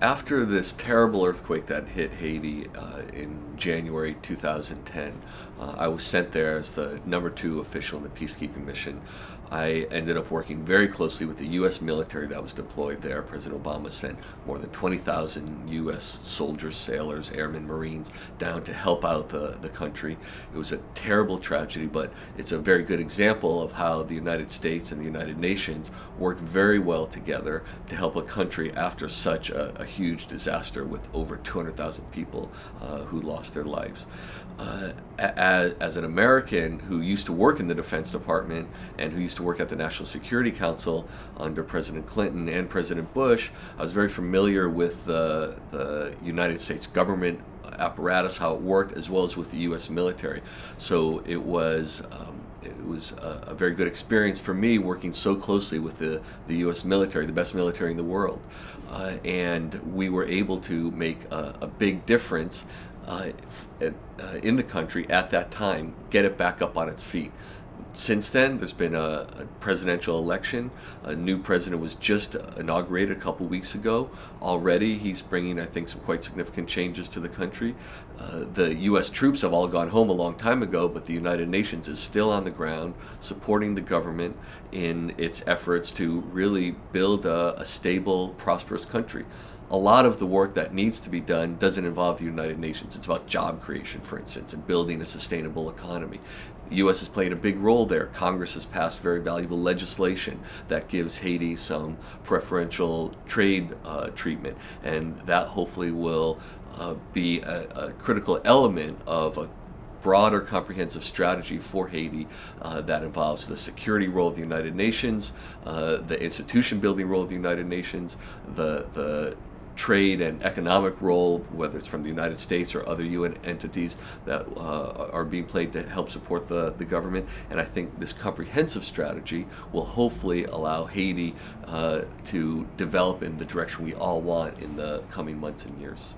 After this terrible earthquake that hit Haiti in January 2010, I was sent there as the #2 official in the peacekeeping mission. I ended up working very closely with the U.S. military that was deployed there. President Obama sent more than 20,000 U.S. soldiers, sailors, airmen, Marines down to help out the country. It was a terrible tragedy, but it's a very good example of how the United States and the United Nations worked very well together to help a country after such a huge disaster with over 200,000 people who lost their lives. As an American who used to work in the Defense Department and who used to work at the National Security Council under President Clinton and President Bush, I was very familiar with the United States government apparatus, how it worked, as well as with the U.S. military. So it was a very good experience for me working so closely with the U.S. military, the best military in the world. And we were able to make a big difference in the country at that time, get it back up on its feet. Since then, there's been a presidential election. A new president was just inaugurated a couple weeks ago. Already, he's bringing, I think, some quite significant changes to the country. The U.S. troops have all gone home a long time ago, but the United Nations is still on the ground, supporting the government in its efforts to really build a stable, prosperous country. A lot of the work that needs to be done doesn't involve the United Nations. It's about job creation, for instance, and building a sustainable economy. The U.S. has played a big role there. Congress has passed very valuable legislation that gives Haiti some preferential trade treatment, and that hopefully will be a critical element of a broader comprehensive strategy for Haiti that involves the security role of the United Nations, the institution building role of the United Nations, the trade and economic role, whether it's from the United States or other UN entities that are being played to help support the government. And I think this comprehensive strategy will hopefully allow Haiti to develop in the direction we all want in the coming months and years.